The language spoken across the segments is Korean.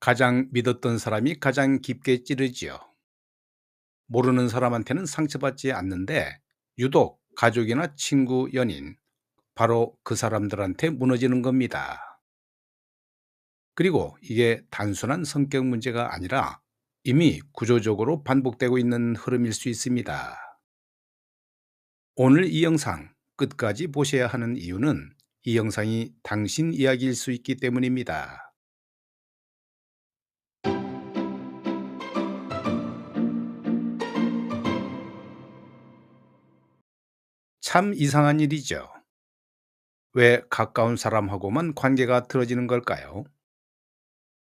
가장 믿었던 사람이 가장 깊게 찌르지요. 모르는 사람한테는 상처받지 않는데 유독 가족이나 친구, 연인, 바로 그 사람들한테 무너지는 겁니다. 그리고 이게 단순한 성격 문제가 아니라 이미 구조적으로 반복되고 있는 흐름일 수 있습니다. 오늘 이 영상 끝까지 보셔야 하는 이유는 이 영상이 당신 이야기일 수 있기 때문입니다. 참 이상한 일이죠. 왜 가까운 사람하고만 관계가 틀어지는 걸까요?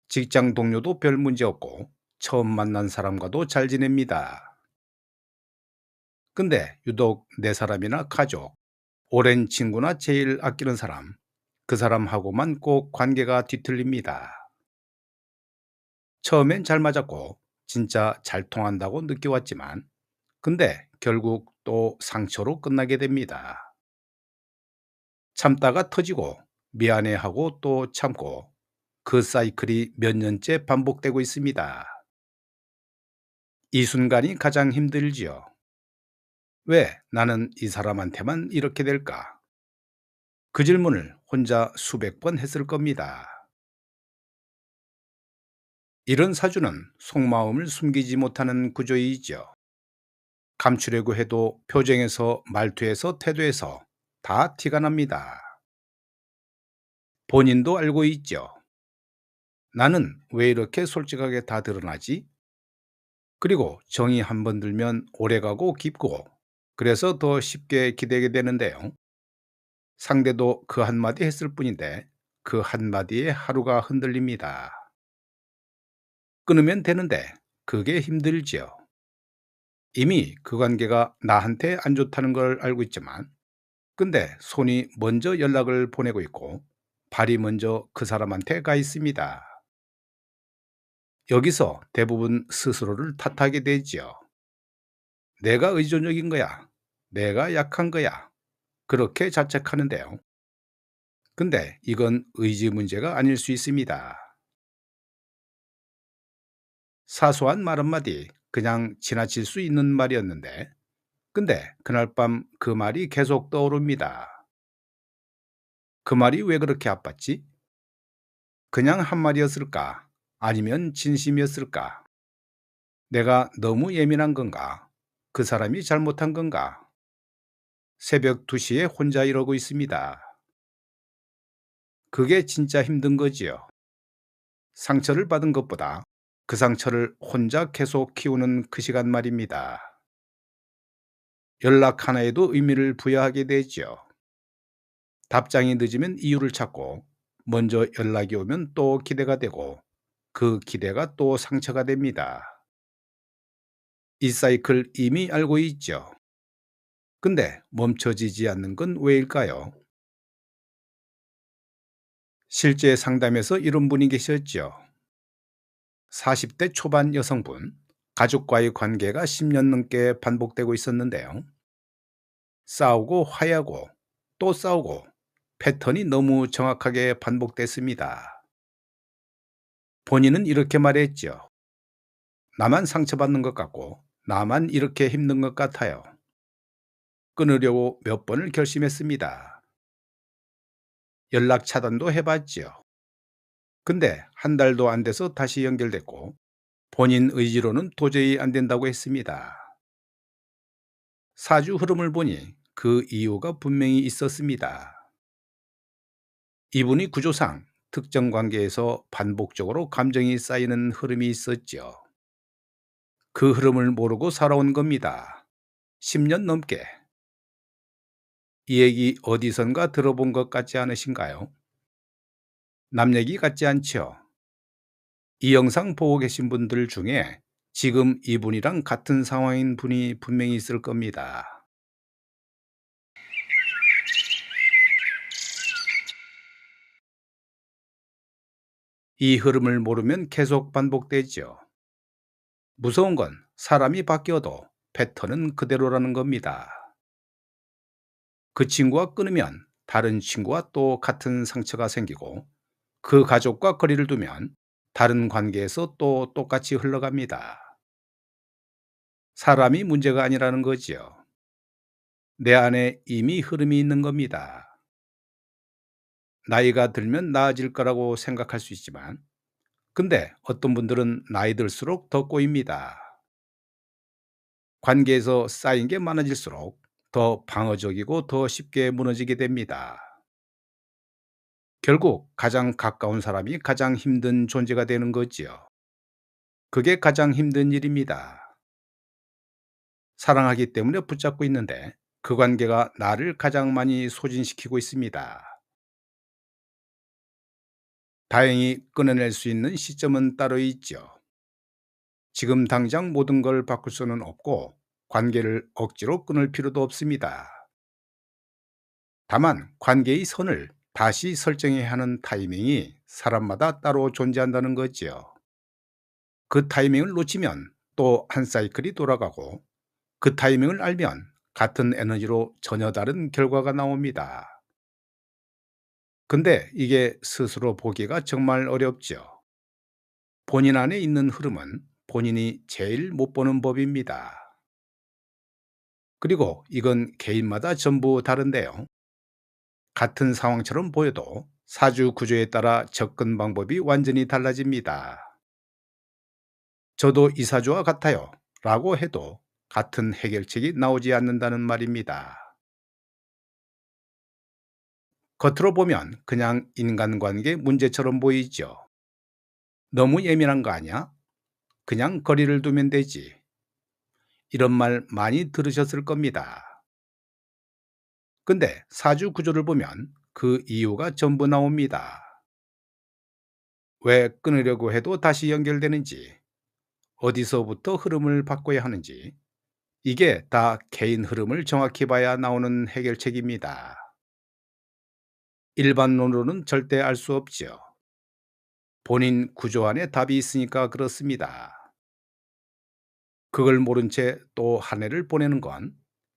직장 동료도 별 문제 없고 처음 만난 사람과도 잘 지냅니다. 근데 유독 내 사람이나 가족, 오랜 친구나 제일 아끼는 사람, 그 사람하고만 꼭 관계가 뒤틀립니다. 처음엔 잘 맞았고 진짜 잘 통한다고 느껴왔지만 근데 결국 또 상처로 끝나게 됩니다. 참다가 터지고 미안해하고 또 참고 그 사이클이 몇 년째 반복되고 있습니다. 이 순간이 가장 힘들지요. 왜 나는 이 사람한테만 이렇게 될까? 그 질문을 혼자 수백 번 했을 겁니다. 이런 사주는 속마음을 숨기지 못하는 구조이죠. 감추려고 해도 표정에서 말투에서 태도에서 다 티가 납니다. 본인도 알고 있죠. 나는 왜 이렇게 솔직하게 다 드러나지? 그리고 정이 한번 들면 오래가고 깊고 그래서 더 쉽게 기대게 되는데요. 상대도 그 한마디 했을 뿐인데 그 한마디에 하루가 흔들립니다. 끊으면 되는데 그게 힘들지요. 이미 그 관계가 나한테 안 좋다는 걸 알고 있지만 근데 손이 먼저 연락을 보내고 있고 발이 먼저 그 사람한테 가 있습니다. 여기서 대부분 스스로를 탓하게 되지요. 내가 의존적인 거야. 내가 약한 거야. 그렇게 자책하는데요. 근데 이건 의지 문제가 아닐 수 있습니다. 사소한 말 한마디, 그냥 지나칠 수 있는 말이었는데, 근데 그날 밤 그 말이 계속 떠오릅니다. 그 말이 왜 그렇게 아팠지? 그냥 한 말이었을까? 아니면 진심이었을까? 내가 너무 예민한 건가? 그 사람이 잘못한 건가? 새벽 2시에 혼자 이러고 있습니다. 그게 진짜 힘든 거지요. 상처를 받은 것보다 그 상처를 혼자 계속 키우는 그 시간 말입니다. 연락 하나에도 의미를 부여하게 되지요. 답장이 늦으면 이유를 찾고 먼저 연락이 오면 또 기대가 되고 그 기대가 또 상처가 됩니다. 이 사이클 이미 알고 있죠. 근데 멈춰지지 않는 건 왜일까요? 실제 상담에서 이런 분이 계셨죠. 40대 초반 여성분, 가족과의 관계가 10년 넘게 반복되고 있었는데요. 싸우고 화해하고 또 싸우고 패턴이 너무 정확하게 반복됐습니다. 본인은 이렇게 말했죠. 나만 상처받는 것 같고 나만 이렇게 힘든 것 같아요. 끊으려고 몇 번을 결심했습니다. 연락 차단도 해봤지요. 근데 한 달도 안 돼서 다시 연결됐고 본인 의지로는 도저히 안 된다고 했습니다. 사주 흐름을 보니 그 이유가 분명히 있었습니다. 이분이 구조상 특정 관계에서 반복적으로 감정이 쌓이는 흐름이 있었죠. 그 흐름을 모르고 살아온 겁니다. 10년 넘게. 이 얘기 어디선가 들어본 것 같지 않으신가요? 남 얘기 같지 않죠? 이 영상 보고 계신 분들 중에 지금 이분이랑 같은 상황인 분이 분명히 있을 겁니다. 이 흐름을 모르면 계속 반복되죠. 무서운 건 사람이 바뀌어도 패턴은 그대로라는 겁니다. 그 친구와 끊으면 다른 친구와 또 같은 상처가 생기고 그 가족과 거리를 두면 다른 관계에서 또 똑같이 흘러갑니다. 사람이 문제가 아니라는 거지요. 내 안에 이미 흐름이 있는 겁니다. 나이가 들면 나아질 거라고 생각할 수 있지만, 근데 어떤 분들은 나이 들수록 더 꼬입니다. 관계에서 쌓인 게 많아질수록 더 방어적이고 더 쉽게 무너지게 됩니다. 결국 가장 가까운 사람이 가장 힘든 존재가 되는 거지요. 그게 가장 힘든 일입니다. 사랑하기 때문에 붙잡고 있는데 그 관계가 나를 가장 많이 소진시키고 있습니다. 다행히 끊어낼 수 있는 시점은 따로 있죠. 지금 당장 모든 걸 바꿀 수는 없고 관계를 억지로 끊을 필요도 없습니다. 다만 관계의 선을 다시 설정해야 하는 타이밍이 사람마다 따로 존재한다는 거지요. 그 타이밍을 놓치면 또 한 사이클이 돌아가고, 그 타이밍을 알면 같은 에너지로 전혀 다른 결과가 나옵니다. 근데 이게 스스로 보기가 정말 어렵죠. 본인 안에 있는 흐름은 본인이 제일 못 보는 법입니다. 그리고 이건 개인마다 전부 다른데요. 같은 상황처럼 보여도 사주 구조에 따라 접근 방법이 완전히 달라집니다. 저도 이 사주와 같아요 라고 해도 같은 해결책이 나오지 않는다는 말입니다. 겉으로 보면 그냥 인간관계 문제처럼 보이죠. 너무 예민한 거 아니야? 그냥 거리를 두면 되지. 이런 말 많이 들으셨을 겁니다. 근데 사주 구조를 보면 그 이유가 전부 나옵니다. 왜 끊으려고 해도 다시 연결되는지, 어디서부터 흐름을 바꿔야 하는지, 이게 다 개인 흐름을 정확히 봐야 나오는 해결책입니다. 일반론으로는 절대 알 수 없지요. 본인 구조 안에 답이 있으니까 그렇습니다. 그걸 모른 채 또 한 해를 보내는 건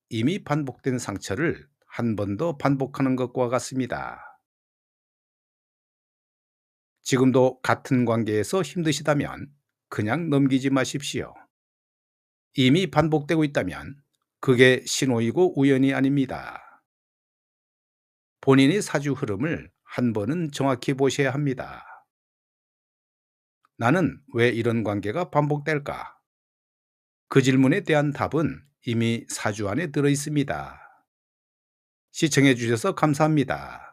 이미 반복된 상처를 한 번 더 반복하는 것과 같습니다. 지금도 같은 관계에서 힘드시다면 그냥 넘기지 마십시오. 이미 반복되고 있다면 그게 신호이고 우연이 아닙니다. 본인의 사주 흐름을 한 번은 정확히 보셔야 합니다. 나는 왜 이런 관계가 반복될까? 그 질문에 대한 답은 이미 사주 안에 들어 있습니다. 시청해 주셔서 감사합니다.